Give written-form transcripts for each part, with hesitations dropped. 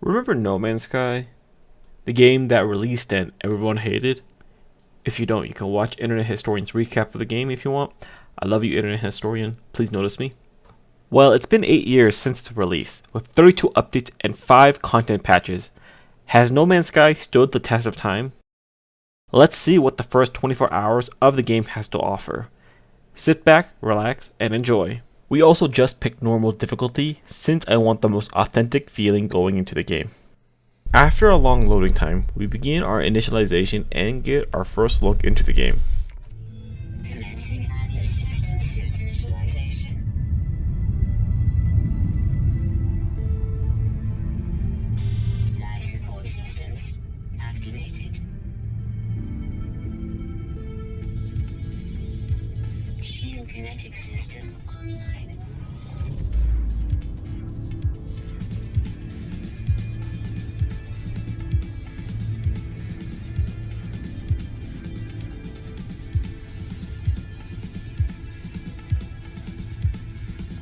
Remember No Man's Sky? The game that released and everyone hated? If you don't, you can watch Internet Historian's recap of the game if you want. I love you, Internet Historian. Please notice me. Well, it's been 8 years since its release, with 32 updates and 5 content patches. Has No Man's Sky stood the test of time? Let's see what the first 24 hours of the game has to offer. Sit back, relax, and enjoy. We also just picked normal difficulty since I want the most authentic feeling going into the game. After a long loading time, we begin our initialization and get our first look into the game. Commencing Atlas system suit initialization. Life support systems activated. Shield kinetic system online.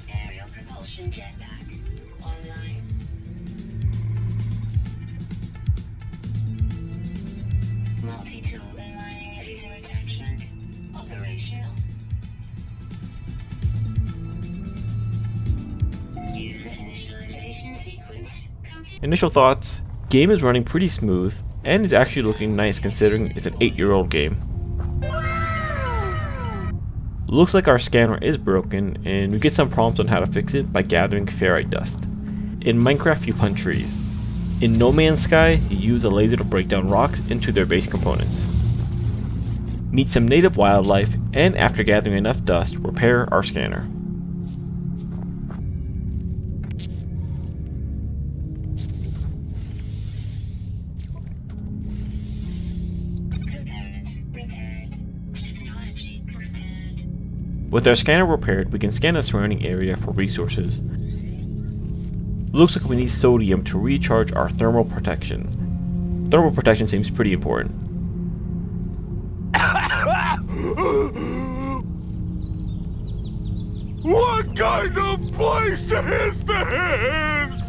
Aerial propulsion jetpack online. Multi-tool and mining laser attachment operational. User initialization sequence complete. Initial thoughts: game is running pretty smooth and is actually looking nice considering it's an 8-year-old game. Looks like our scanner is broken and we get some prompts on how to fix it by gathering ferrite dust. In Minecraft you punch trees. In No Man's Sky you use a laser to break down rocks into their base components. Meet some native wildlife and after gathering enough dust repair our scanner. Component repaired. Technology repaired. With our scanner repaired, we can scan the surrounding area for resources. Looks like we need sodium to recharge our thermal protection. Thermal protection seems pretty important. What kind of place is this?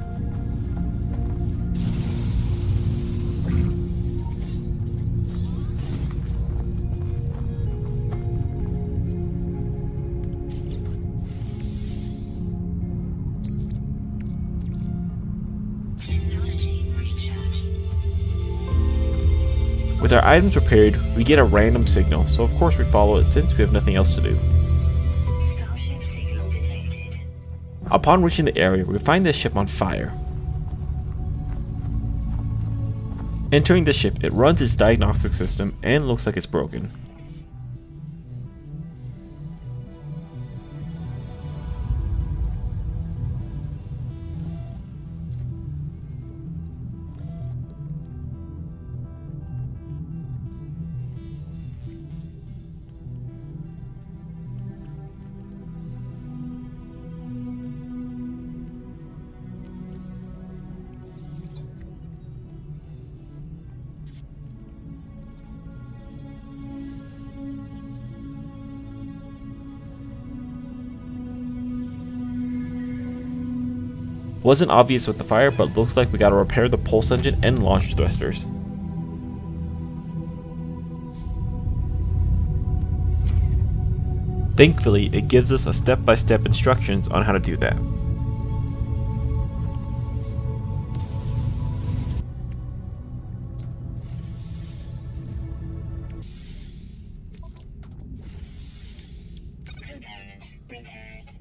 Technology recharge. With our items repaired, we get a random signal, so of course we follow it since we have nothing else to do. Starship signal detected. Upon reaching the area, we find the ship on fire. Entering the ship, it runs its diagnostic system and looks like it's broken. Wasn't obvious with the fire, but looks like we gotta repair the pulse engine and launch thrusters. Thankfully, it gives us a step-by-step instructions on how to do that. Component repaired.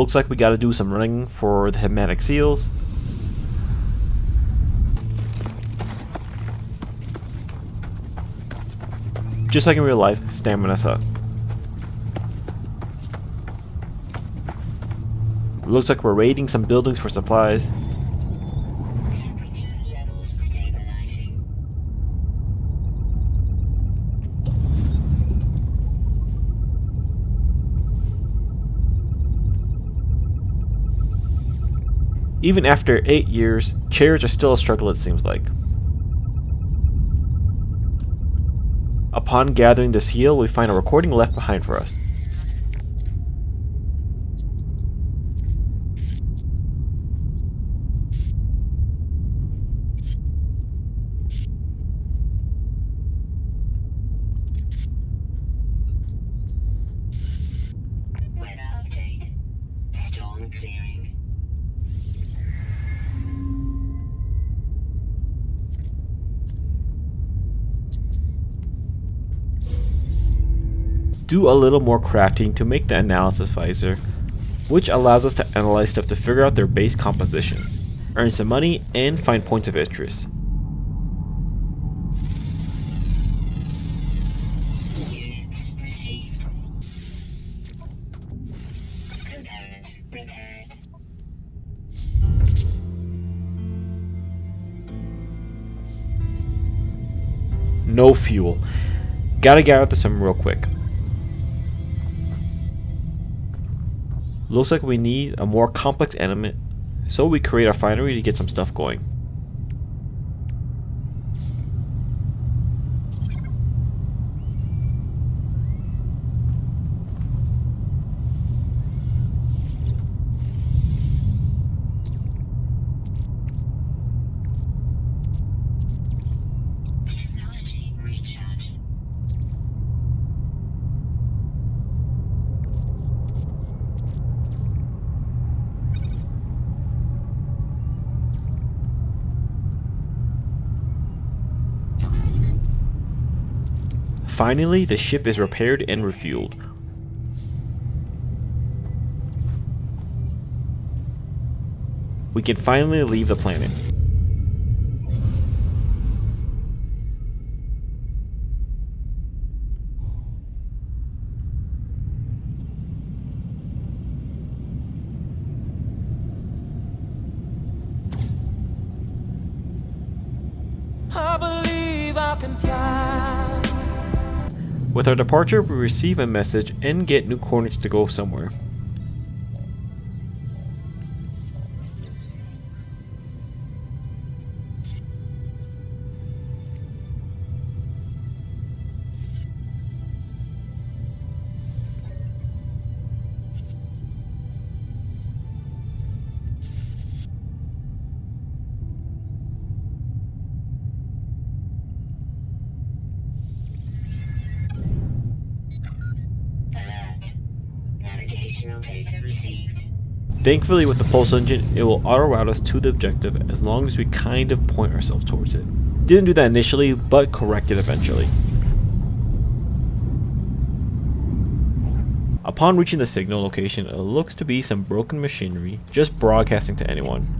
Looks like we gotta do some running for the hypnotic seals. Just like in real life, stamina suck. Looks like we're raiding some buildings for supplies. Temperature levels stabilizing. Even after 8 years, chairs are still a struggle, it seems like. Upon gathering the seal, we find a recording left behind for us. Weather update. Storm clearing. Do a little more crafting to make the analysis visor, which allows us to analyze stuff to figure out their base composition, earn some money, and find points of interest. Units received. Component repaired. No fuel. Gotta gather some real quick. Looks like we need a more complex element, so we create a refinery to get some stuff going. Technology recharge. Finally, the ship is repaired and refueled. We can finally leave the planet. I believe I can fly. With our departure, we receive a message and get new coordinates to go somewhere. Alert. Navigational data received. Thankfully, with the pulse engine, it will auto-route us to the objective as long as we kind of point ourselves towards it. Didn't do that initially, but corrected eventually. Upon reaching the signal location, it looks to be some broken machinery, just broadcasting to anyone.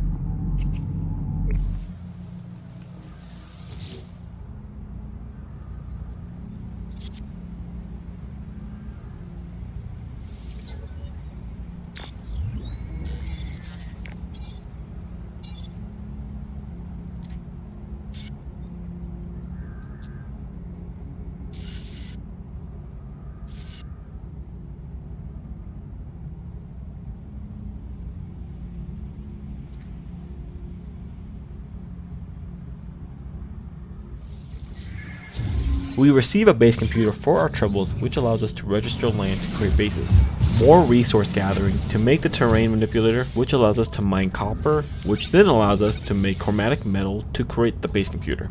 We receive a base computer for our troubles, which allows us to register land to create bases. More resource gathering to make the terrain manipulator, which allows us to mine copper, which then allows us to make chromatic metal to create the base computer.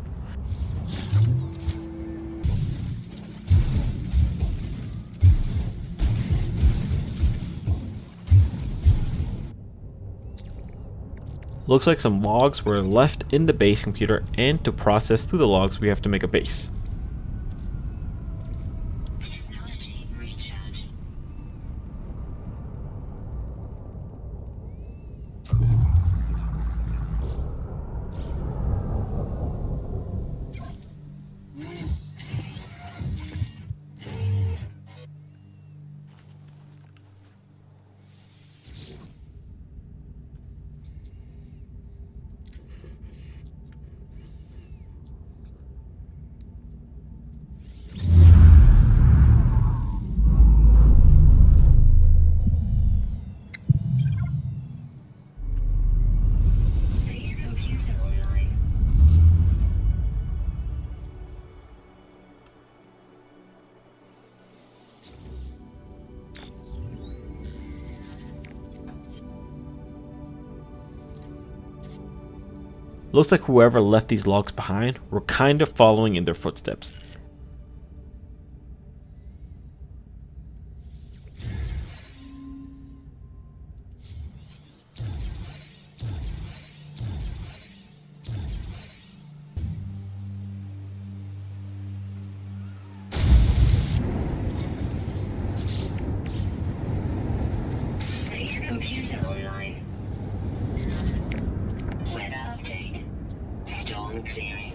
Looks like some logs were left in the base computer, and to process through the logs we have to make a base. Technology recharge. Looks like whoever left these logs behind were kind of following in their footsteps. Base computer online. Weather update. Storm clearing.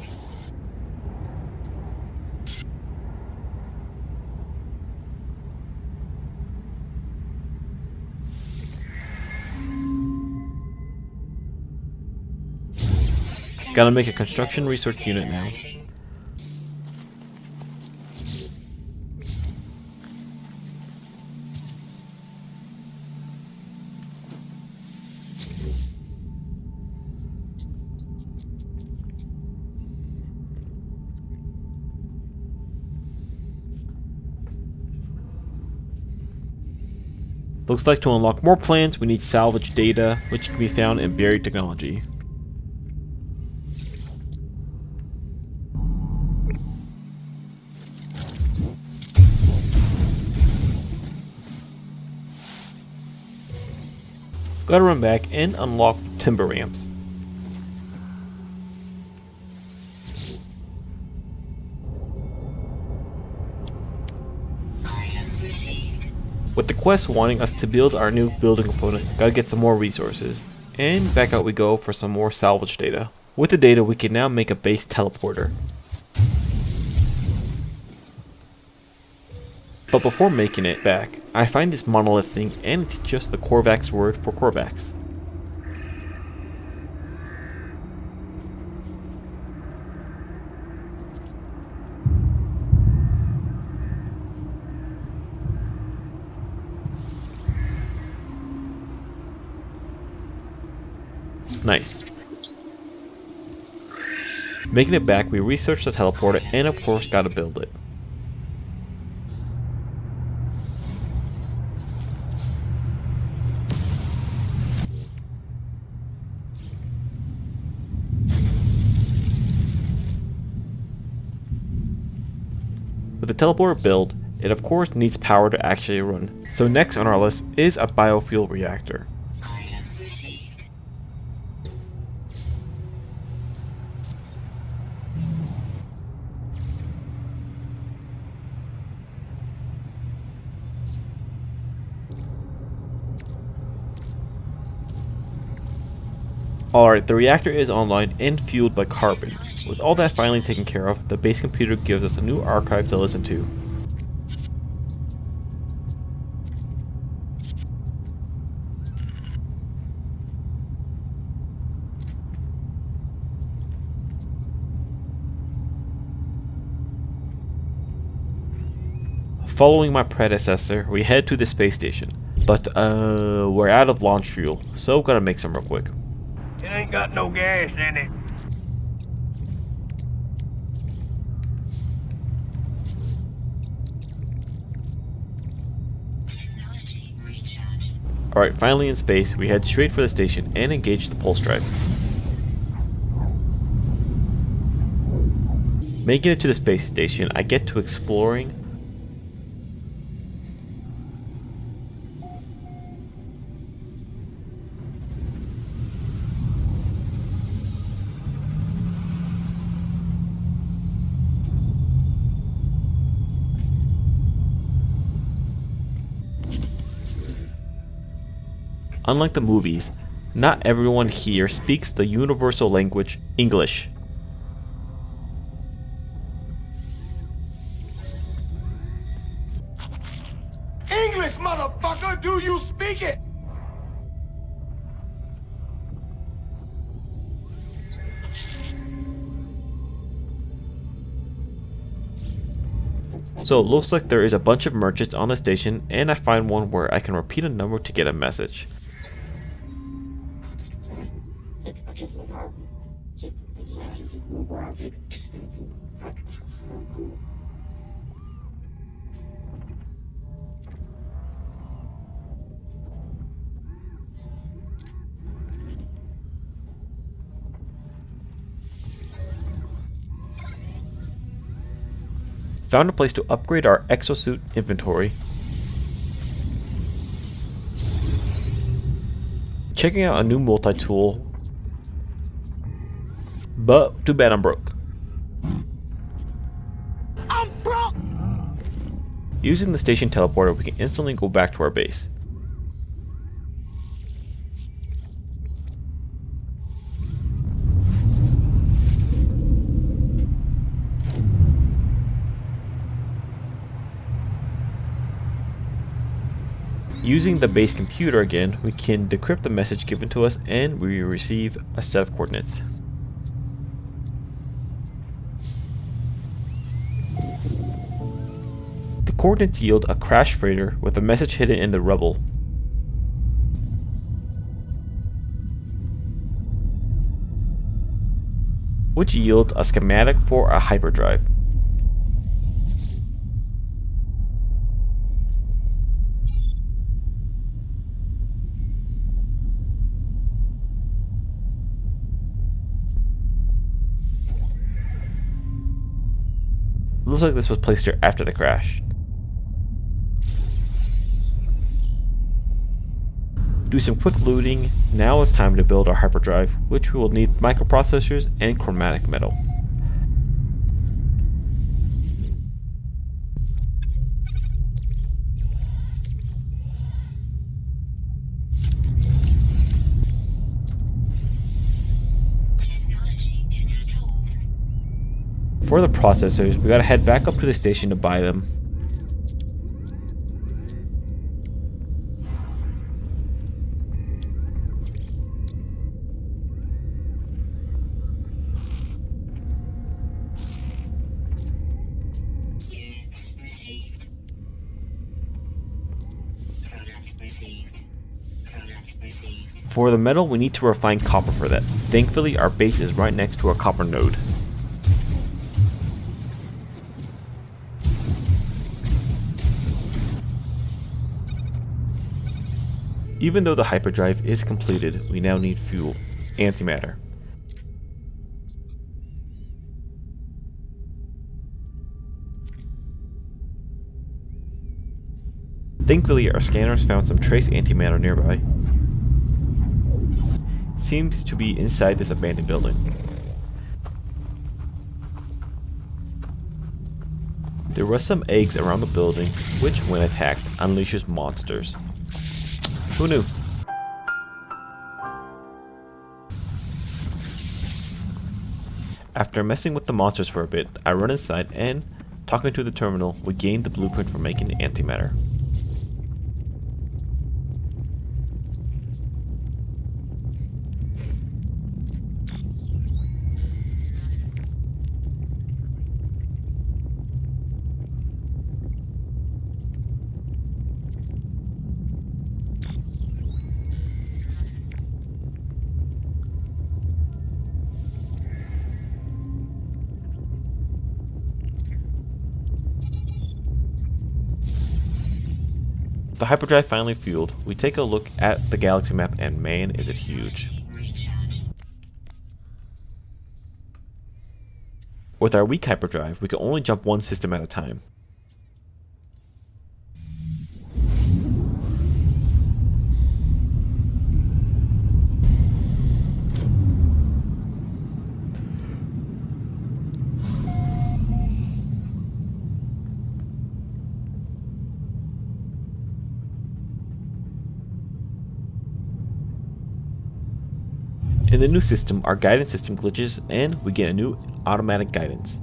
Gotta make a construction research unit now. Looks like to unlock more plans, we need salvage data, which can be found in buried technology. Gotta run back and unlock timber ramps. Item received. With the quest wanting us to build our new building component, gotta get some more resources. And back out we go for some more salvage data. With the data, we can now make a base teleporter. But before making it back, I find this monolith thing and it's just the Korvax word for Korvax. Nice. Making it back, we researched the teleporter and of course gotta build it. With the teleporter build, it of course needs power to actually run. So next on our list is a biofuel reactor. Item received. Alright, the reactor is online and fueled by carbon. With all that finally taken care of, the base computer gives us a new archive to listen to. Following my predecessor, we head to the space station. But, we're out of launch fuel, so gotta make some real quick. It ain't got no gas in it. Technology recharge. Alright, finally in space, we head straight for the station and engage the pulse drive. Making it to the space station, I get to exploring. Unlike the movies, not everyone here speaks the universal language, English. English, motherfucker! Do you speak it? So it looks like there is a bunch of merchants on the station and I find one where I can repeat a number to get a message. Found a place to upgrade our exosuit inventory. Checking out a new multi-tool. But too bad I'm broke. I'm broke! Using the station teleporter, we can instantly go back to our base. Using the base computer again, we can decrypt the message given to us and we receive a set of coordinates. The coordinates yield a crash freighter with a message hidden in the rubble. Which yields a schematic for a hyperdrive. Looks like this was placed here after the crash. Do some quick looting. Now it's time to build our hyperdrive, which we will need microprocessors and chromatic metal. Technology installed. For the processors, we gotta head back up to the station to buy them. Units received. Product received. Product received. For the metal, we need to refine copper for that. Thankfully, our base is right next to a copper node. Even though the hyperdrive is completed, we now need fuel, antimatter. Thankfully, our scanners found some trace antimatter nearby. Seems to be inside this abandoned building. There were some eggs around the building, which when attacked unleashes monsters. Who knew? After messing with the monsters for a bit, I run inside and, talking to the terminal, we gain the blueprint for making the antimatter. The hyperdrive finally fueled, we take a look at the galaxy map and man is it huge. Recharge. With our weak hyperdrive, we can only jump one system at a time. In the new system, our guidance system glitches and we get a new automatic guidance.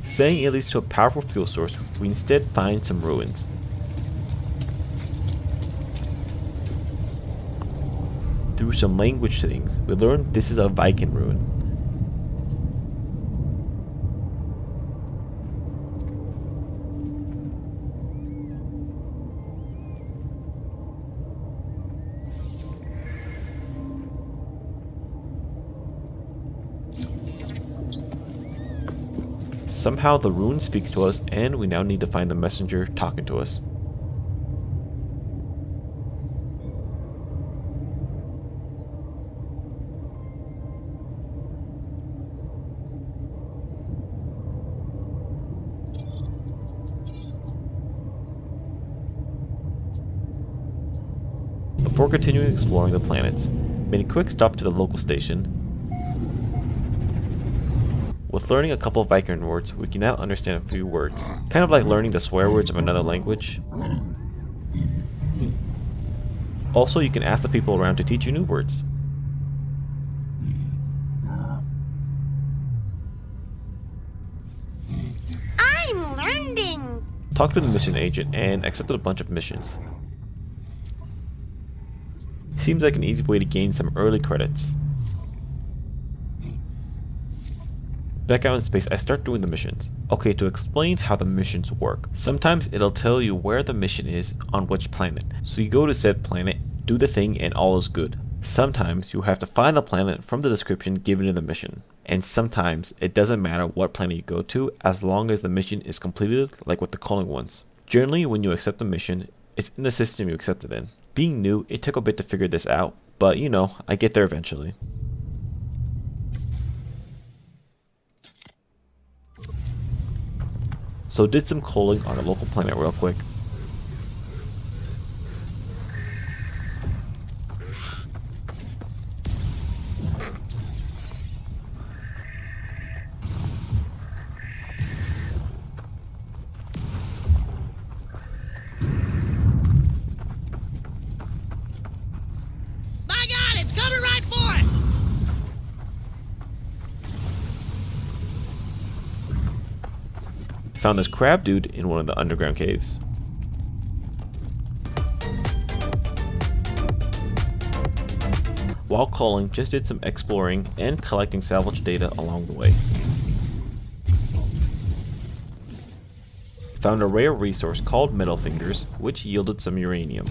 Saying it leads to a powerful fuel source, we instead find some ruins. Through some language things, we learn this is a Viking ruin. Somehow the rune speaks to us and we now need to find the messenger talking to us. Before continuing exploring the planets, made a quick stop to the local station. With learning a couple of Viking words, we can now understand a few words, kind of like learning the swear words of another language. Also, you can ask the people around to teach you new words. I'm learning. Talked to the mission agent and accepted a bunch of missions. Seems like an easy way to gain some early credits. Back out in space, I start doing the missions. Okay, to explain how the missions work. Sometimes it'll tell you where the mission is on which planet. So you go to said planet, do the thing, and all is good. Sometimes you have to find a planet from the description given in the mission. And sometimes it doesn't matter what planet you go to as long as the mission is completed, like with the calling ones. Generally, when you accept a mission, it's in the system you accept it in. Being new, it took a bit to figure this out, but you know, I get there eventually. So did some calling on a local planet real quick. My God, it's coming right for us. Found this crab dude in one of the underground caves. While calling, just did some exploring and collecting salvage data along the way. Found a rare resource called metal fingers, which yielded some uranium.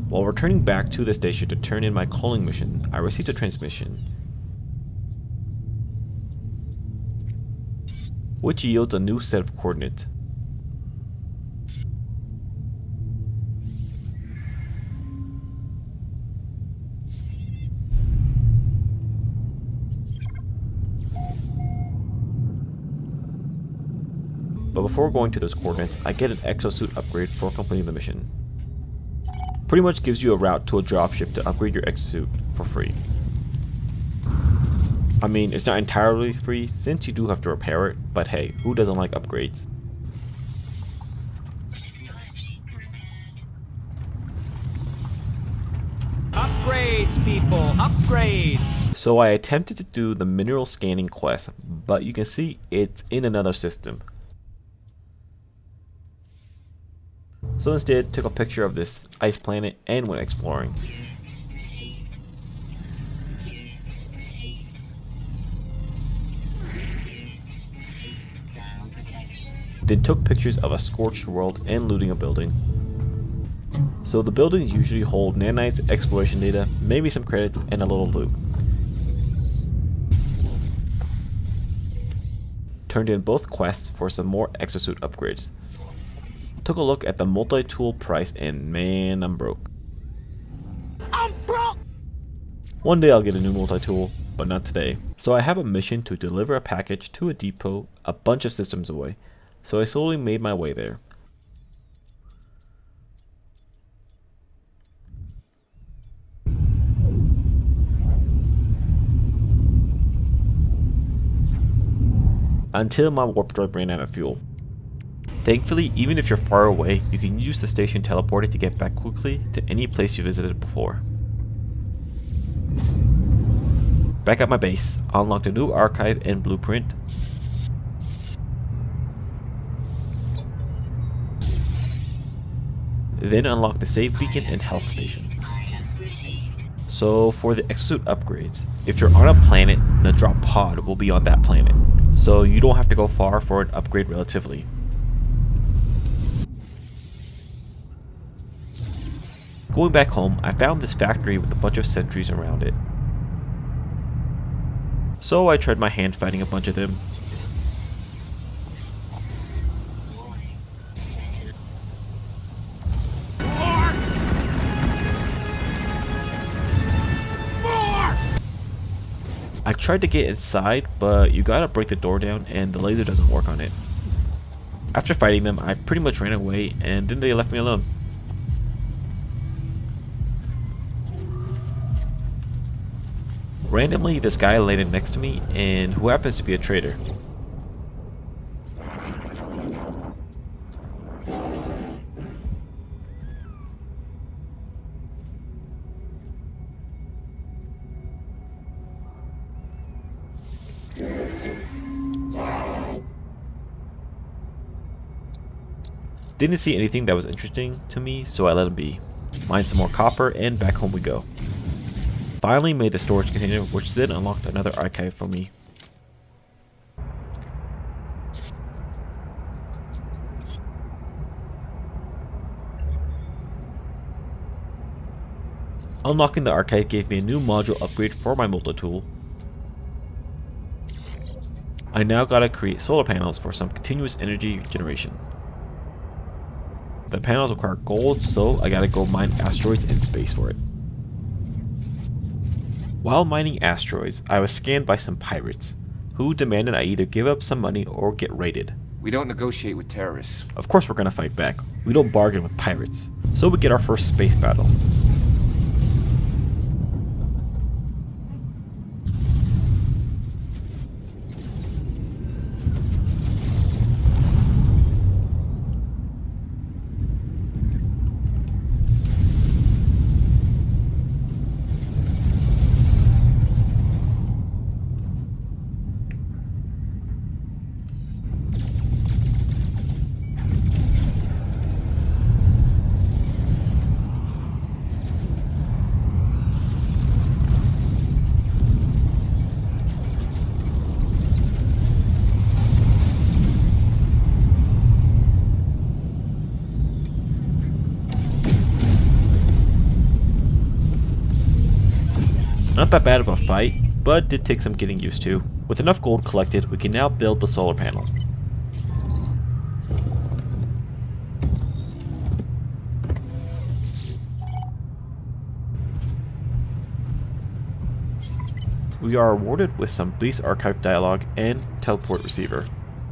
While returning back to the station to turn in my calling mission, I received a transmission, which yields a new set of coordinates. But before going to those coordinates, I get an exosuit upgrade for completing the mission. Pretty much gives you a route to a dropship to upgrade your exosuit for free. I mean, it's not entirely free since you do have to repair it, but hey, who doesn't like upgrades? Technology repaired. Upgrades, people, upgrades! So I attempted to do the mineral scanning quest, but you can see it's in another system. So instead, took a picture of this ice planet and went exploring. Units received. Units received. Units received. Ground protection. Then took pictures of a scorched world and looting a building. So the buildings usually hold nanites, exploration data, maybe some credits, and a little loot. Turned in both quests for some more exosuit upgrades. Took a look at the multi-tool price and man, I'm broke. I'm broke. One day I'll get a new multi-tool, but not today. So I have a mission to deliver a package to a depot a bunch of systems away. So I slowly made my way there. Until my warp drive ran out of fuel. Thankfully, even if you're far away, you can use the station teleporter to get back quickly to any place you visited before. Back at my base, unlocked a new archive and blueprint. Then unlocked the save beacon and health station. Item received. So for the exosuit upgrades, if you're on a planet, the drop pod will be on that planet. So you don't have to go far for an upgrade relatively. Going back home, I found this factory with a bunch of sentries around it. so I tried my hand fighting a bunch of them. I tried to get inside, but you gotta break the door down and the laser doesn't work on it. After fighting them, I pretty much ran away and then they left me alone. Randomly, this guy landed next to me and who happens to be a traitor. Didn't see anything that was interesting to me, so I let him be. Mined some more copper, and back home we go. Finally made the storage container, which then unlocked another archive for me. Unlocking the archive gave me a new module upgrade for my multi-tool. I now gotta create solar panels for some continuous energy generation. The panels require gold, so I gotta go mine asteroids in space for it. While mining asteroids, I was scanned by some pirates, who demanded I either give up some money or get raided. We don't negotiate with terrorists. Of course we're gonna fight back. We don't bargain with pirates. So we get our first space battle. Not that bad of a fight, but did take some getting used to. With enough gold collected, we can now build the solar panel. We are awarded with some base archive dialogue and teleport receiver,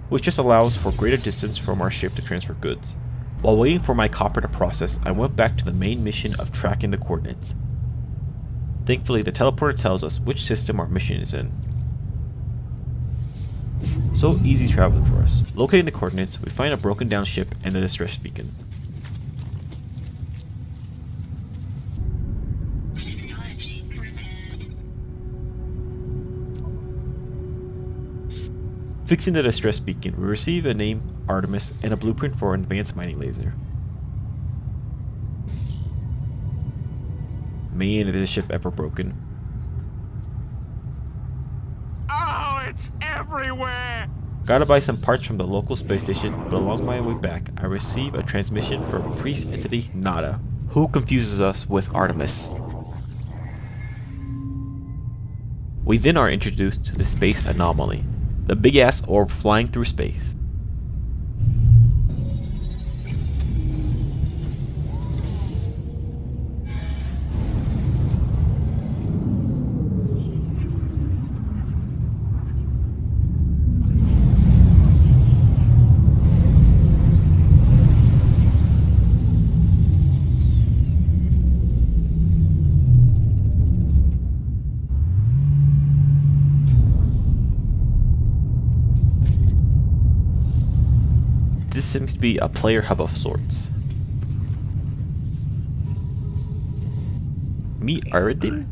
which just allows for greater distance from our ship to transfer goods. While waiting for my copper to process, I went back to the main mission of tracking the coordinates. Thankfully, the teleporter tells us which system our mission is in. So easy traveling for us. Locating the coordinates, we find a broken down ship and a distress beacon. Technology repaired. Fixing the distress beacon, we receive a name, Artemis, and a blueprint for an advanced mining laser. Man, is this ship ever broken. Oh, it's everywhere! Gotta buy some parts from the local space station, but along my way back, I receive a transmission from priest entity Nada, who confuses us with Artemis. We then are introduced to the space anomaly, the big-ass orb flying through space. This seems to be a player hub of sorts. Meet Aridin?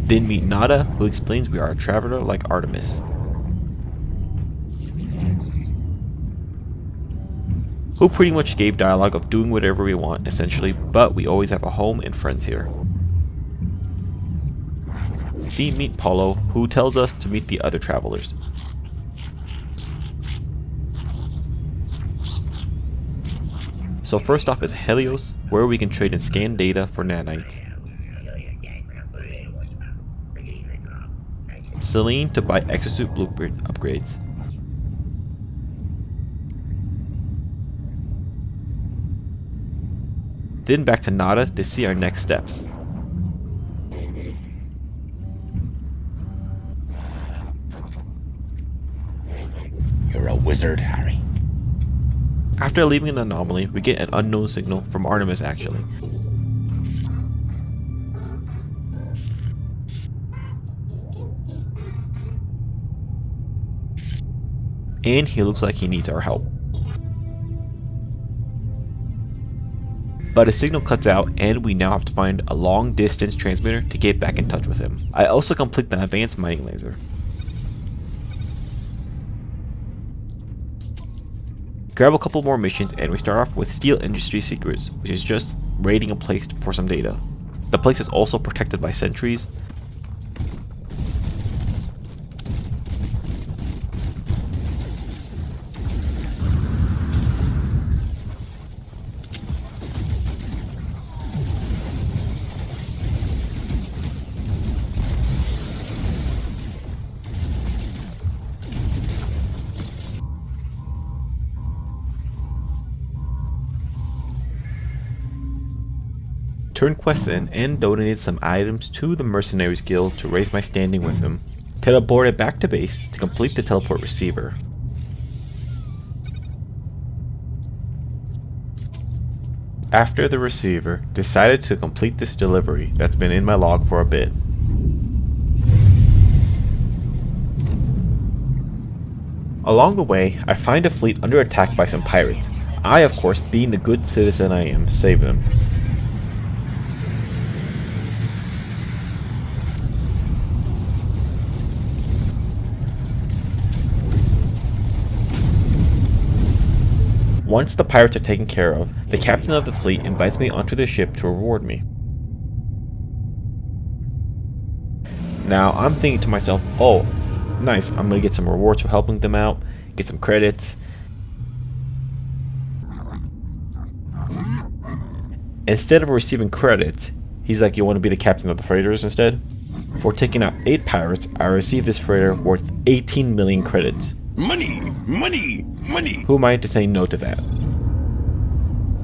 Then meet Nada, who explains we are a traveler like Artemis. Who pretty much gave dialogue of doing whatever we want, essentially, but we always have a home and friends here. Then meet Paulo, who tells us to meet the other travelers. So first off is Helios, where we can trade and scan data for nanites. Celine to buy exosuit blueprint upgrades. Then back to Nada to see our next steps. You're a wizard, Harry. After leaving an anomaly, we get an unknown signal from Artemis actually. And he looks like he needs our help. But a signal cuts out and we now have to find a long distance transmitter to get back in touch with him. I also complete the advanced mining laser. Grab a couple more missions and we start off with Steel Industry Secrets, which is just raiding a place for some data. The place is also protected by sentries. Turned quests in and donated some items to the Mercenaries Guild to raise my standing with them. Teleported back to base to complete the teleport receiver. After the receiver, decided to complete this delivery that's been in my log for a bit. Along the way, I find a fleet under attack by some pirates. I, of course, being the good citizen I am, save them. Once the pirates are taken care of, the captain of the fleet invites me onto the ship to reward me. Now I'm thinking to myself, oh, nice, I'm gonna get some rewards for helping them out, get some credits. Instead of receiving credits, he's like, you want to be the captain of the freighters instead? For taking out 8 pirates, I received this freighter worth 18 million credits. Money! Money! Money! Who am I to say no to that?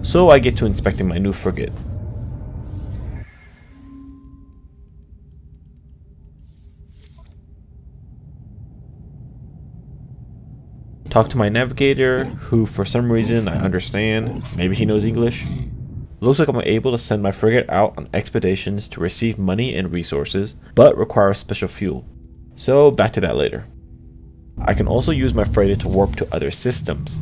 So I get to inspecting my new frigate. Talk to my navigator, who for some reason I understand, maybe he knows English. Looks like I'm able to send my frigate out on expeditions to receive money and resources, but requires special fuel. So back to that later. I can also use my freighter to warp to other systems.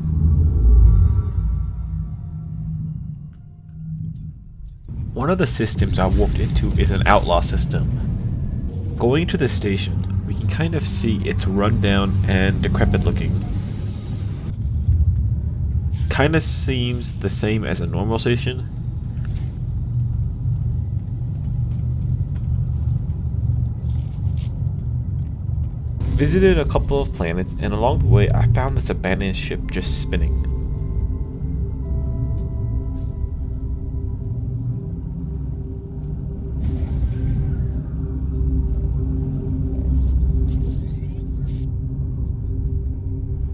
One of the systems I warped into is an outlaw system. Going to the station, we can kind of see it's run down and decrepit looking. Kinda seems the same as a normal station. Visited a couple of planets, and along the way I found this abandoned ship just spinning.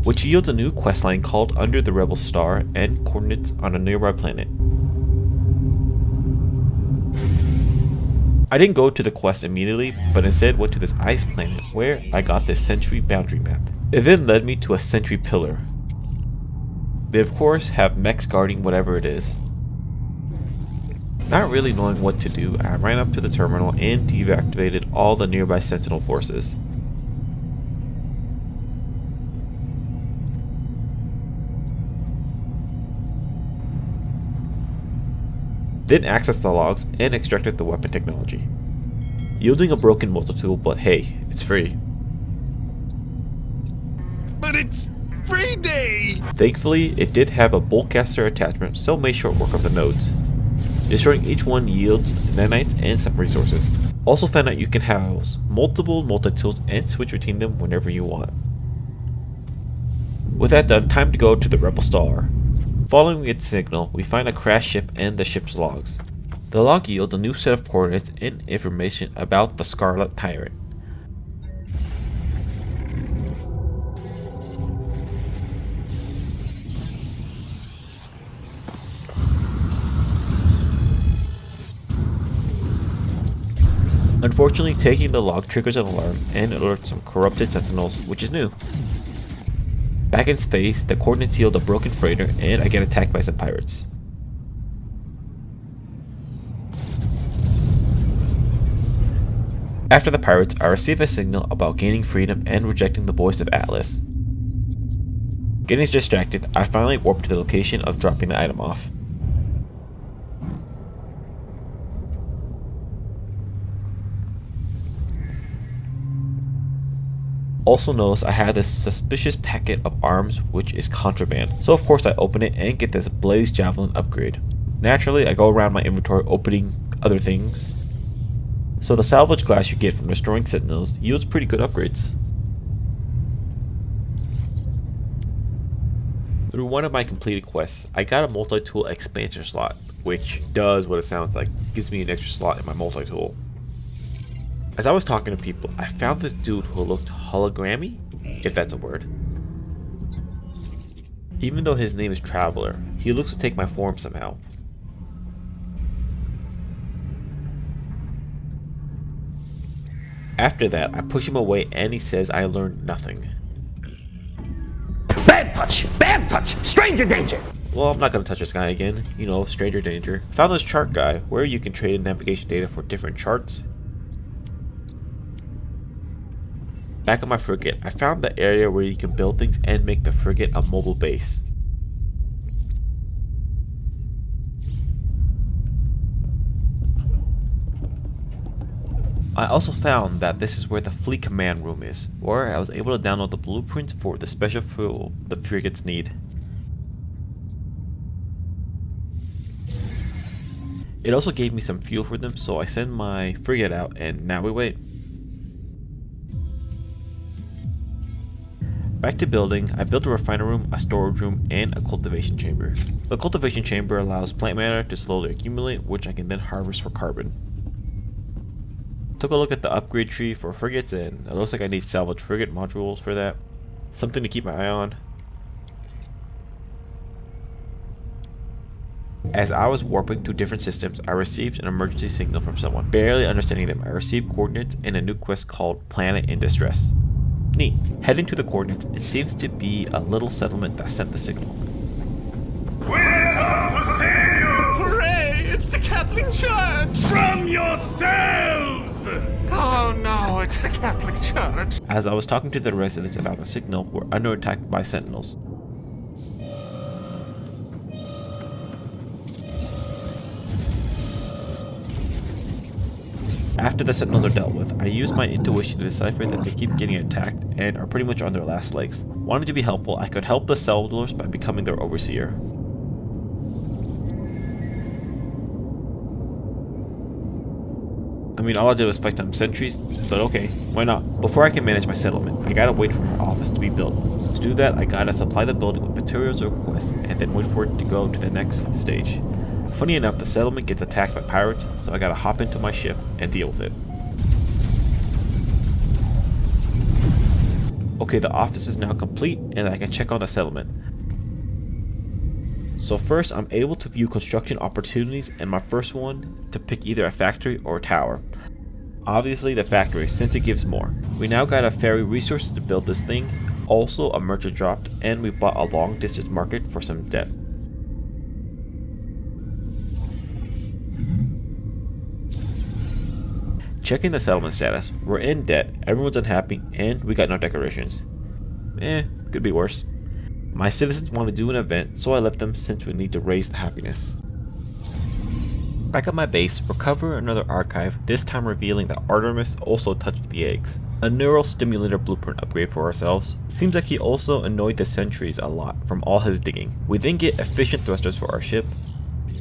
Which yields a new questline called Under the Rebel Star and coordinates on a nearby planet. I didn't go to the quest immediately, but instead went to this ice planet where I got this sentry boundary map. It then led me to a sentry pillar. They of course have mechs guarding whatever it is. Not really knowing what to do, I ran up to the terminal and deactivated all the nearby sentinel forces. Then accessed the logs and extracted the weapon technology. Yielding a broken multi-tool, but hey, it's free. But it's free day! Thankfully, it did have a boltcaster attachment, so made short work of the nodes. Destroying each one yields nanites and some resources. Also found out you can house multiple multi-tools and switch between them whenever you want. With that done, time to go to the Rebel Star. Following its signal, we find a crashed ship and the ship's logs. The log yields a new set of coordinates and information about the Scarlet Tyrant. Unfortunately, taking the log triggers an alarm and alerts some corrupted sentinels, which is new. Back in space, the coordinates yield a broken freighter and I get attacked by some pirates. After the pirates, I receive a signal about gaining freedom and rejecting the voice of Atlas. Getting distracted, I finally warp to the location of dropping the item off. Also notice I have this suspicious packet of arms which is contraband, so of course I open it and get this Blaze Javelin upgrade. Naturally, I go around my inventory opening other things. So the salvage glass you get from destroying sentinels yields pretty good upgrades. Through one of my completed quests, I got a multi-tool expansion slot, which does what it sounds like, gives me an extra slot in my multi-tool. As I was talking to people, I found this dude who looked hologrammy, if that's a word. Even though his name is Traveler, he looks to take my form somehow. After that, I push him away and he says I learned nothing. Bad touch! Bad touch! Stranger danger! Well, I'm not gonna touch this guy again. You know, stranger danger. Found this chart guy, where you can trade in navigation data for different charts. Back on my frigate, I found the area where you can build things and make the frigate a mobile base. I also found that this is where the fleet command room is, where I was able to download the blueprints for the special fuel the frigates need. It also gave me some fuel for them, so I send my frigate out and now we wait. Back to building, I built a refiner room, a storage room, and a cultivation chamber. The cultivation chamber allows plant matter to slowly accumulate, which I can then harvest for carbon. Took a look at the upgrade tree for frigates and it looks like I need salvage frigate modules for that. Something to keep my eye on. As I was warping to different systems, I received an emergency signal from someone. Barely understanding them, I received coordinates in a new quest called Planet in Distress. Neat. Heading to the coordinates, it seems to be a little settlement that sent the signal. We have come to save you! Hooray! It's the Catholic Church! From yourselves! Oh no, it's the Catholic Church! As I was talking to the residents about the signal, we're under attack by sentinels. After the sentinels are dealt with, I use my intuition to decipher that they keep getting attacked and are pretty much on their last legs. Wanting to be helpful, I could help the settlers by becoming their overseer. I mean, all I did was fight some sentries, but okay, why not? Before I can manage my settlement, I gotta wait for my office to be built. To do that, I gotta supply the building with materials or quests, and then wait for it to go to the next stage. Funny enough, the settlement gets attacked by pirates, so I gotta hop into my ship and deal with it. Okay, the office is now complete, and I can check on the settlement. So first, I'm able to view construction opportunities, and my first one to pick either a factory or a tower. Obviously the factory, since it gives more. We now got a ferry resources to build this thing, also a merchant dropped, and we bought a long distance market for some debt. Checking the settlement status, we're in debt, everyone's unhappy, and we got no decorations. Could be worse. My citizens want to do an event, so I let them since we need to raise the happiness. Back at my base, recover another archive, this time revealing that Artemis also touched the eggs. A neural stimulator blueprint upgrade for ourselves. Seems like he also annoyed the sentries a lot from all his digging. We then get efficient thrusters for our ship.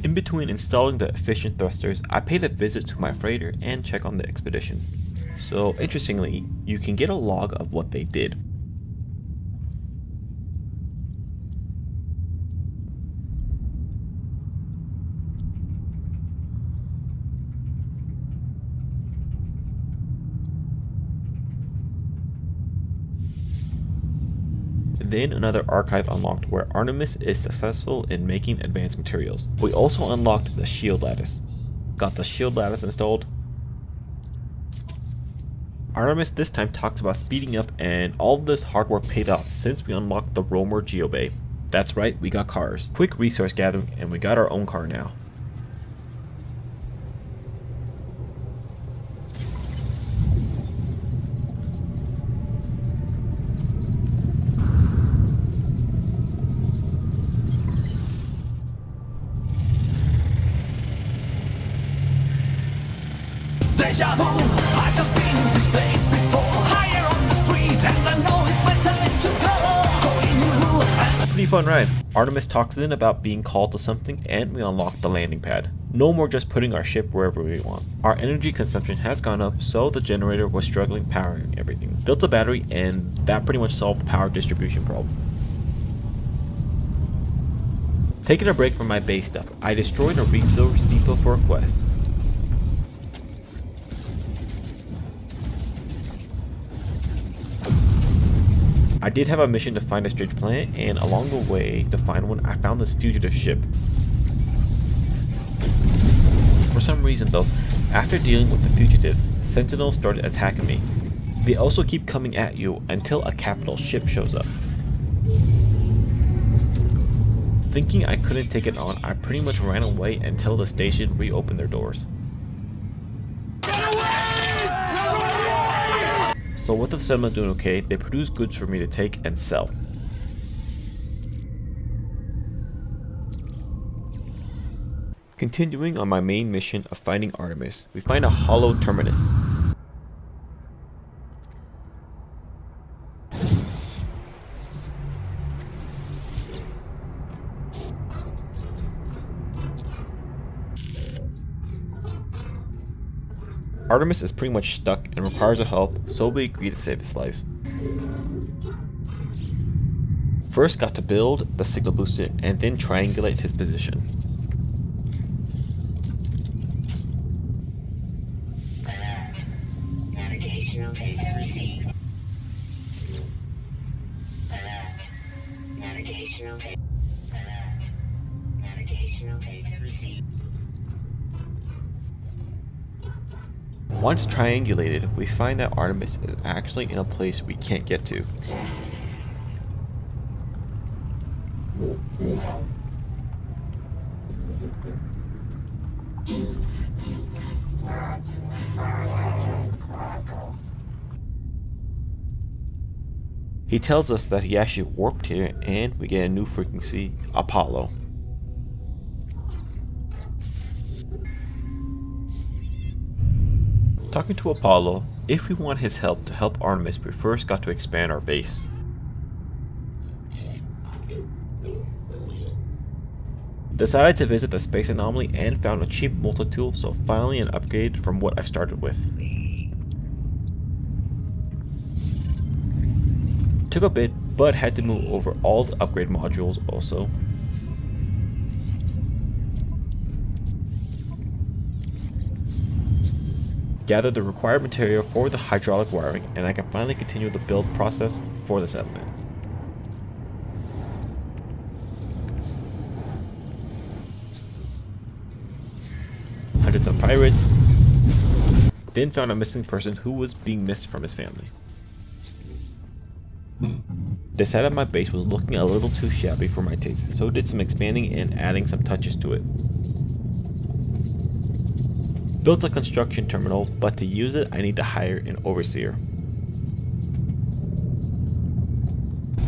In between installing the efficient thrusters, I pay the visit to my freighter and check on the expedition. So interestingly, you can get a log of what they did. Then another archive unlocked where Artemis is successful in making advanced materials. We also unlocked the shield lattice. Got the shield lattice installed. Artemis this time talks about speeding up, and all of this hard work paid off since we unlocked the Roamer Geobay. That's right, we got cars. Quick resource gathering, and we got our own car now. Deja vu, I've just been in this place before. Higher on the street, and I know it's my time to go. Going new. Pretty fun ride. Artemis talks in about being called to something, and we unlock the landing pad. No more just putting our ship wherever we want. Our energy consumption has gone up, so the generator was struggling powering everything. Built a battery, and that pretty much solved the power distribution problem. Taking a break from my base stuff, I destroyed a resource depot for a quest. I did have a mission to find a strange planet, and along the way to find one, I found this fugitive ship. For some reason though, after dealing with the fugitive, sentinels started attacking me. They also keep coming at you until a capital ship shows up. Thinking I couldn't take it on, I pretty much ran away until the station reopened their doors. So with the settlement doing okay, they produce goods for me to take and sell. Continuing on my main mission of finding Artemis, we find a hollow terminus. Artemis is pretty much stuck and requires our help, so we agree to save his lives. First got to build the signal booster and then triangulate his position. Alert. Navigational data received. Alert. Navigational data. Alert. Navigational data received. Once triangulated, we find that Artemis is actually in a place we can't get to. He tells us that he actually warped here, and we get a new frequency, Apollo. Talking to Apollo, if we want his help to help Artemis, we first got to expand our base. Decided to visit the space anomaly and found a cheap multi-tool, so finally an upgrade from what I started with. Took a bit, but had to move over all the upgrade modules also. Gather the required material for the hydraulic wiring, and I can finally continue the build process for the settlement. Hunted some pirates, then found a missing person who was being missed from his family. Decided my base was looking a little too shabby for my taste, so did some expanding and adding some touches to it. Built a construction terminal, but to use it I need to hire an overseer.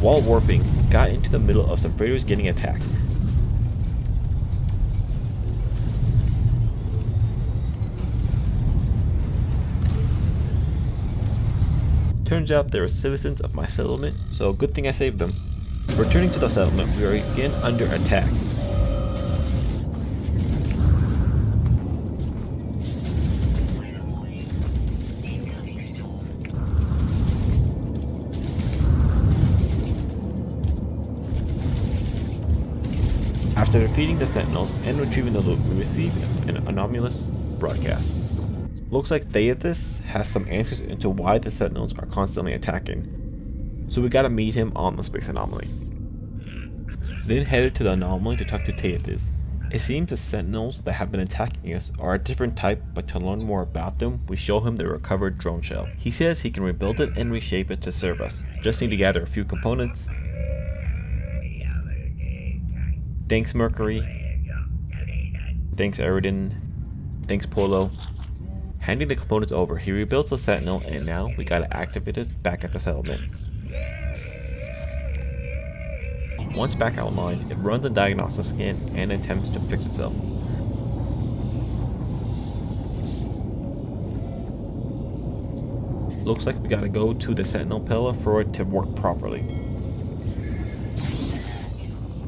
While warping, got into the middle of some freighters getting attacked. Turns out they were citizens of my settlement, so good thing I saved them. Returning to the settlement, we are again under attack. After defeating the sentinels and retrieving the loot, we receive an anomalous broadcast. Looks like Theathis has some answers into why the sentinels are constantly attacking, so we gotta meet him on the space anomaly. Then headed to the anomaly to talk to Theathis. It seems the sentinels that have been attacking us are a different type, but to learn more about them, we show him the recovered drone shell. He says he can rebuild it and reshape it to serve us. Just need to gather a few components. Thanks Mercury. Thanks Eridan. Thanks Polo. Handing the components over, he rebuilds the sentinel, and now we gotta activate it back at the settlement. Once back online, it runs a diagnostic scan and attempts to fix itself. Looks like we gotta go to the sentinel pillar for it to work properly.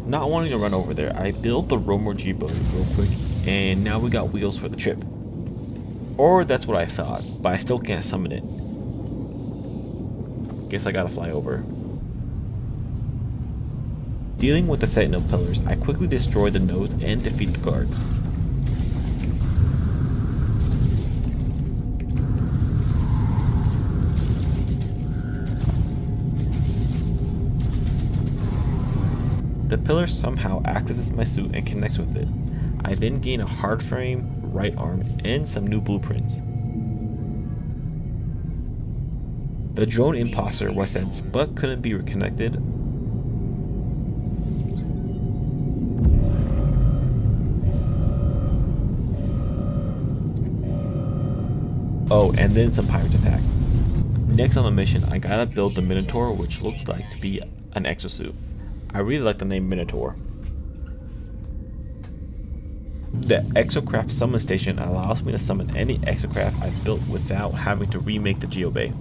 Not wanting to run over there, I built the Roamer G-boat real quick, and now we got wheels for the trip. Or that's what I thought, but I still can't summon it. Guess I gotta fly over. Dealing with the sentinel pillars, I quickly destroy the nodes and defeat the guards. The pillar somehow accesses my suit and connects with it. I then gain a hard frame, right arm, and some new blueprints. The drone imposter was sent but couldn't be reconnected. Oh, and then some pirates attack. Next on the mission, I gotta build the Minotaur, which looks like to be an exosuit. I really like the name Minotaur. The Exocraft summon station allows me to summon any Exocraft I've built without having to remake the Geobay.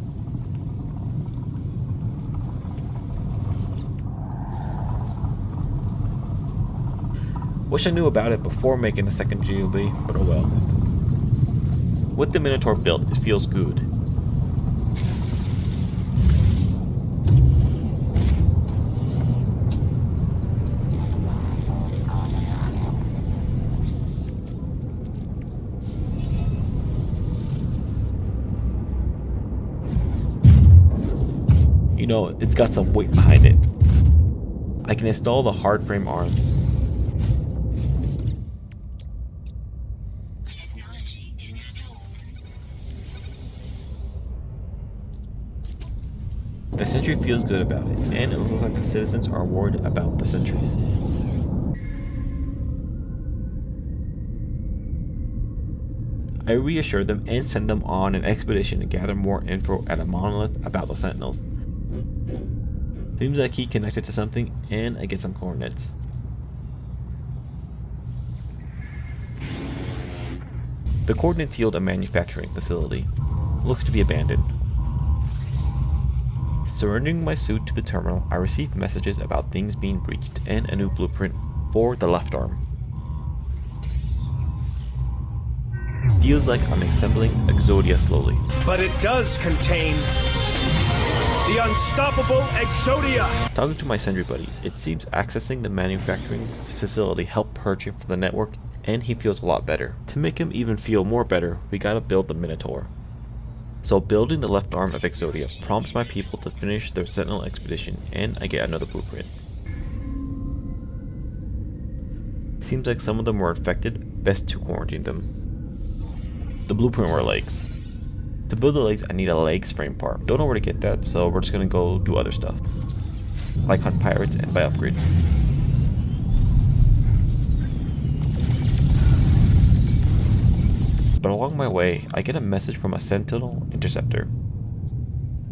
Wish I knew about it before making the second Geobay, but oh well. With the Minotaur built, it feels good. You know, it's got some weight behind it. I can install the hard frame arm. Technology installed. The sentry feels good about it, and it looks like the citizens are worried about the sentries. I reassure them and send them on an expedition to gather more info at a monolith about the sentinels. Seems like he connected to something, and I get some coordinates. The coordinates yield a manufacturing facility. Looks to be abandoned. Surrendering my suit to the terminal, I received messages about things being breached and a new blueprint for the left arm. Feels like I'm assembling Exodia slowly. But it does contain the unstoppable Exodia! Talking to my sentry buddy, it seems accessing the manufacturing facility helped purge him from the network, and he feels a lot better. To make him even feel more better, we gotta build the Minotaur. So building the left arm of Exodia prompts my people to finish their Sentinel expedition, and I get another blueprint. Seems like some of them were infected, best to quarantine them. The blueprint were legs. To build the legs, I need a legs frame part. Don't know where to get that, so we're just gonna go do other stuff. Like hunt pirates and buy upgrades. But along my way, I get a message from a Sentinel interceptor.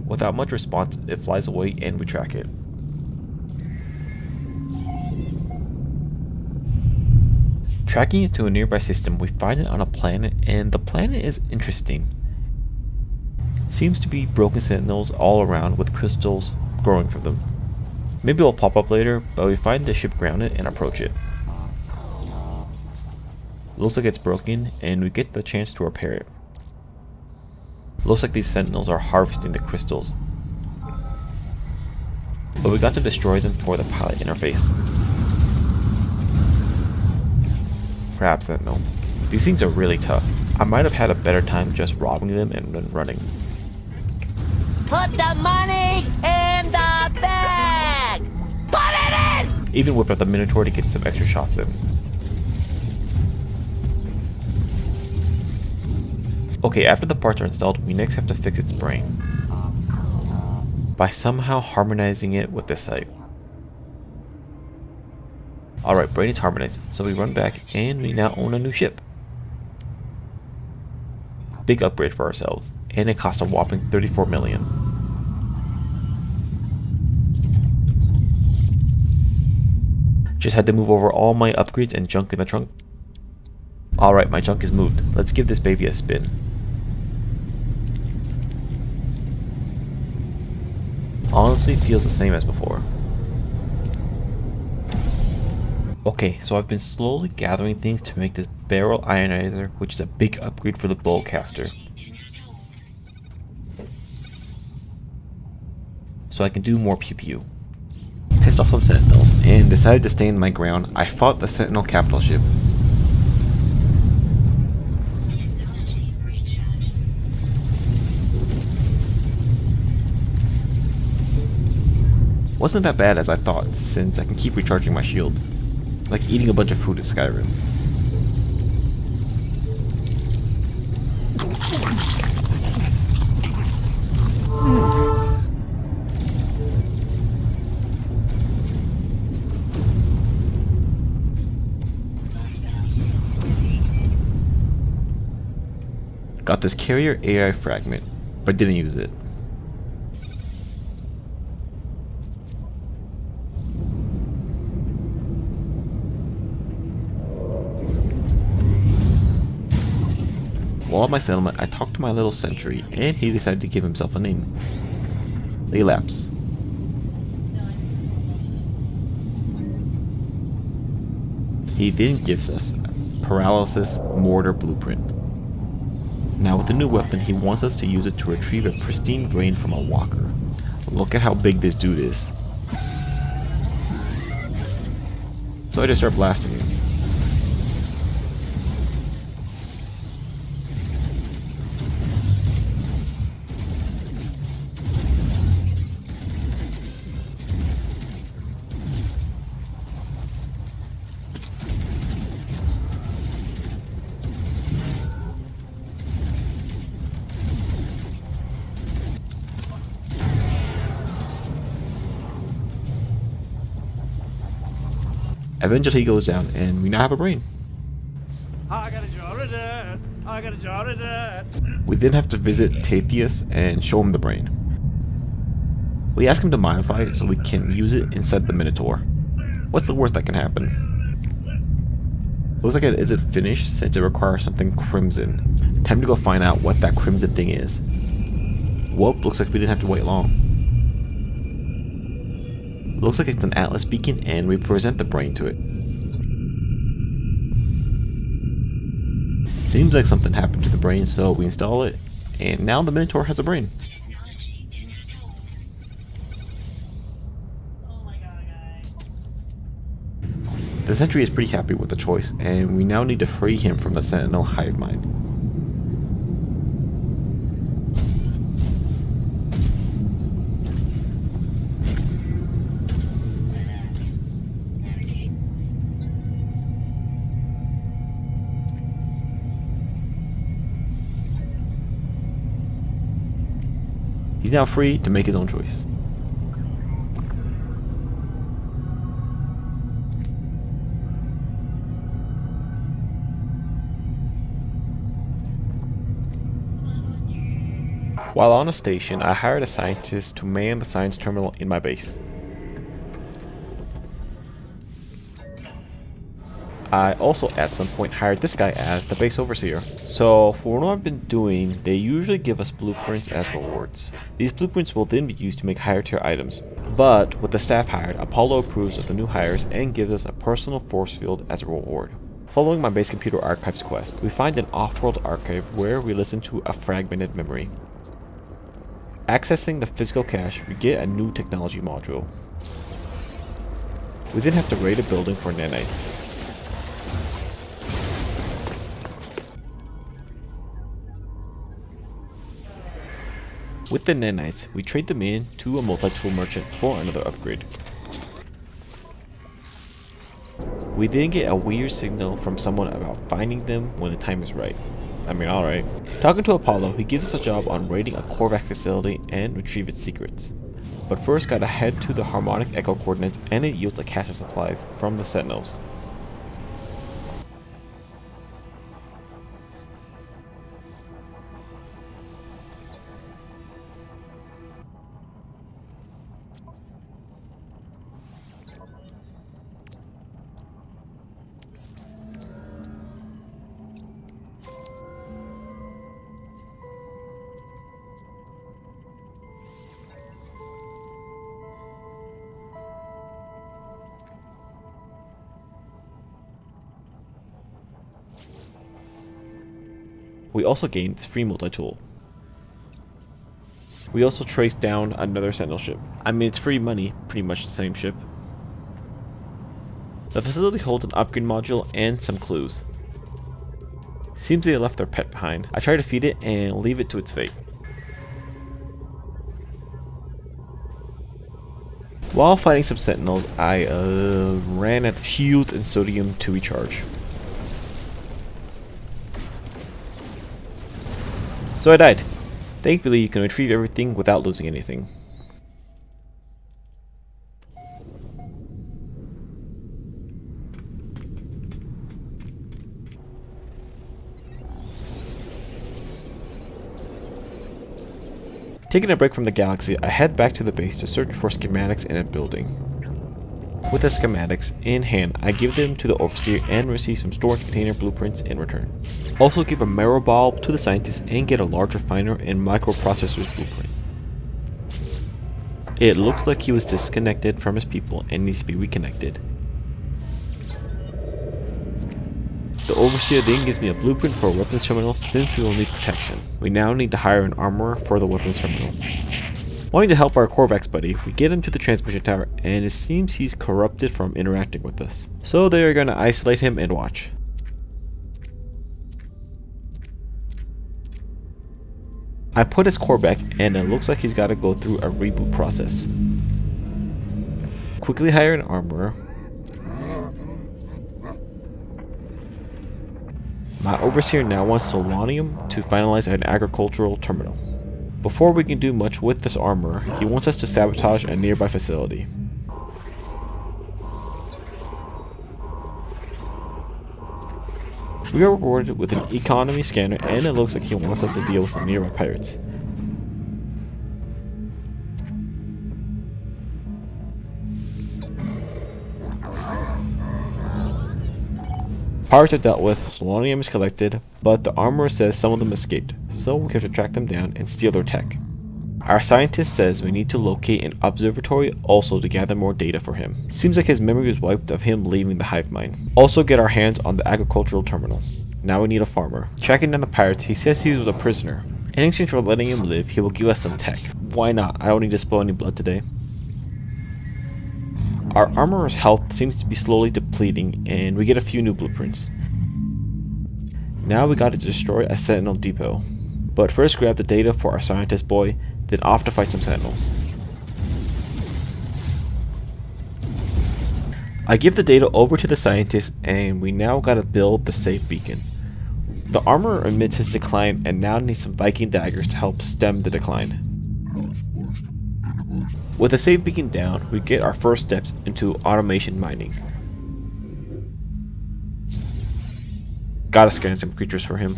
Without much response, it flies away and we track it. Tracking it to a nearby system, we find it on a planet, and the planet is interesting. Seems to be broken sentinels all around with crystals growing from them. Maybe it'll pop up later, but we find the ship grounded and approach it. Looks like it's broken, and we get the chance to repair it. Looks like these sentinels are harvesting the crystals. But we got to destroy them for the pilot interface. Crab sentinel. These things are really tough. I might have had a better time just robbing them and then running. Put the money in the bag! Put it in! Even whip out the Minotaur to get some extra shots in. Okay, after the parts are installed, we next have to fix its brain by somehow harmonizing it with the site. Alright, brain is harmonized, so we run back and we now own a new ship. Big upgrade for ourselves, and it cost a whopping 34 million. Just had to move over all my upgrades and junk in the trunk. Alright, my junk is moved. Let's give this baby a spin. Honestly, feels the same as before. Okay, so I've been slowly gathering things to make this barrel ionizer, which is a big upgrade for the bowcaster. So I can do more pew pew. Pissed off some sentinels and decided to stand my ground. I fought the sentinel capital ship. Wasn't that bad as I thought, since I can keep recharging my shields. Like eating a bunch of food in Skyrim. Got this carrier AI fragment, but didn't use it. While at my settlement, I talked to my little sentry, and he decided to give himself a name. Lapse. He then gives us Paralysis Mortar Blueprint. Now with the new weapon, he wants us to use it to retrieve a pristine brain from a walker. Look at how big this dude is. So I just start blasting him. Eventually he goes down, and we now have a brain. I got a jar of that. I got a jar of that. We then have to visit Tatheus and show him the brain. We ask him to modify it so we can use it inside the Minotaur. What's the worst that can happen? Looks like it isn't finished since it requires something crimson. Time to go find out what that crimson thing is. Whoop, looks like we didn't have to wait long. Looks like it's an Atlas beacon, and we present the brain to it. Seems like something happened to the brain, so we install it, and now the Minotaur has a brain. The sentry is pretty happy with the choice, and we now need to free him from the Sentinel hive mind. He's now free to make his own choice. While on a station, I hired a scientist to man the science terminal in my base. I also at some point hired this guy as the base overseer. So for what I've been doing, they usually give us blueprints as rewards. These blueprints will then be used to make higher tier items. But with the staff hired, Apollo approves of the new hires and gives us a personal force field as a reward. Following my base computer archives quest, we find an off-world archive where we listen to a fragmented memory. Accessing the physical cache, we get a new technology module. We then have to raid a building for nanites. With the nanites, we trade them in to a multi-tool merchant for another upgrade. We then get a weird signal from someone about finding them when the time is right. I mean, alright. Talking to Apollo, he gives us a job on raiding a Korvac facility and retrieve its secrets. But first gotta head to the harmonic echo coordinates and it yields a cache of supplies from the Sentinels. We also gained this free multi-tool. We also traced down another Sentinel ship. I mean, it's free money, pretty much the same ship. The facility holds an upgrade module and some clues. Seems they left their pet behind. I try to feed it and leave it to its fate. While fighting some Sentinels, I ran out of shields and sodium to recharge. So I died. Thankfully, you can retrieve everything without losing anything. Taking a break from the galaxy, I head back to the base to search for schematics in a building. With the schematics in hand, I give them to the Overseer and receive some storage container blueprints in return. Also give a marrow bulb to the scientist and get a large refiner and microprocessor's blueprint. It looks like he was disconnected from his people and needs to be reconnected. The Overseer then gives me a blueprint for a weapons terminal since we will need protection. We now need to hire an armorer for the weapons terminal. Wanting to help our Korvax buddy, we get him to the transmission tower and it seems he's corrupted from interacting with us. So they are going to isolate him and watch. I put his core back and it looks like he's got to go through a reboot process. Quickly hire an armorer. My Overseer now wants Solanium to finalize an agricultural terminal. Before we can do much with this armorer, he wants us to sabotage a nearby facility. We are rewarded with an economy scanner and it looks like he wants us to deal with some nearby pirates. Pirates are dealt with, Solanium is collected, but the armorer says some of them escaped, so we have to track them down and steal their tech. Our scientist says we need to locate an observatory also to gather more data for him. Seems like his memory was wiped of him leaving the hive mind. Also get our hands on the agricultural terminal. Now we need a farmer. Tracking down the pirates, he says he was a prisoner. In exchange for letting him live, he will give us some tech. Why not? I don't need to spill any blood today. Our armorer's health seems to be slowly depleting and we get a few new blueprints. Now we gotta destroy a Sentinel depot. But first grab the data for our scientist boy, then off to fight some Sentinels. I give the data over to the scientist and we now gotta build the safe beacon. The armorer admits his decline and now needs some Viking daggers to help stem the decline. With the safe beacon down, we get our first steps into automation mining. Gotta scan some creatures for him.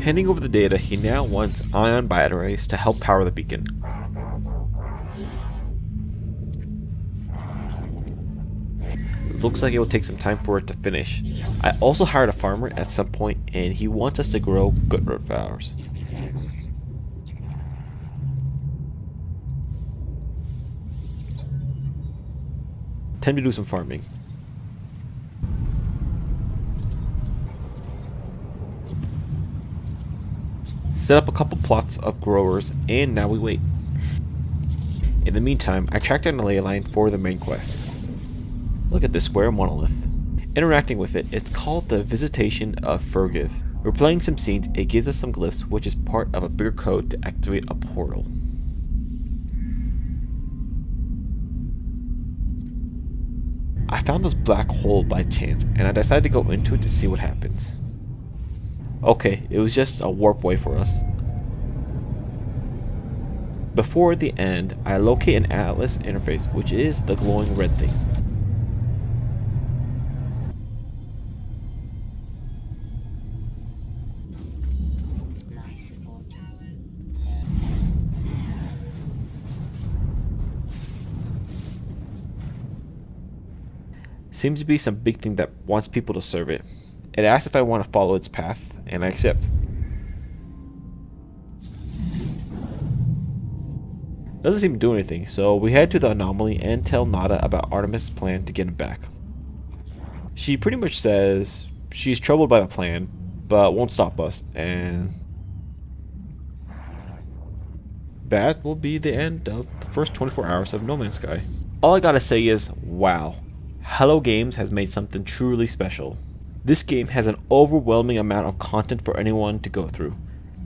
Handing over the data, he now wants ion batteries to help power the beacon. Looks like it will take some time for it to finish. I also hired a farmer at some point and he wants us to grow goodroot flowers. Time to do some farming. Set up a couple plots of growers and now we wait. In the meantime, I tracked down a ley line for the main quest. Look at this square monolith. Interacting with it, it's called the Visitation of Fergive. We're playing some scenes, it gives us some glyphs which is part of a bigger code to activate a portal. found this black hole by chance, and I decided to go into it to see what happens. Okay, it was just a warp way for us. Before the end, I locate an Atlas interface, which is the glowing red thing. Seems to be some big thing that wants people to serve it. It asks if I want to follow its path, and I accept. Doesn't seem to do anything, so we head to the anomaly and tell Nada about Artemis' plan to get him back. She pretty much says she's troubled by the plan, but won't stop us, and that will be the end of the first 24 hours of No Man's Sky. All I gotta say is, wow. Hello Games has made something truly special. This game has an overwhelming amount of content for anyone to go through.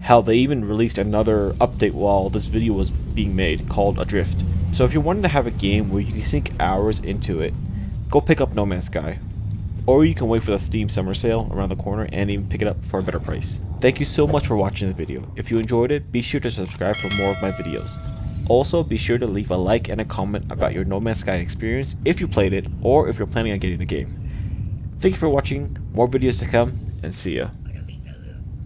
Hell, they even released another update while this video was being made called Adrift. So if you're wanting to have a game where you can sink hours into it, go pick up No Man's Sky. Or you can wait for the Steam summer sale around the corner and even pick it up for a better price. Thank you so much for watching the video. If you enjoyed it, be sure to subscribe for more of my videos. Also, be sure to leave a like and a comment about your No Man's Sky experience if you played it or if you're planning on getting the game. Thank you for watching, more videos to come, and see ya.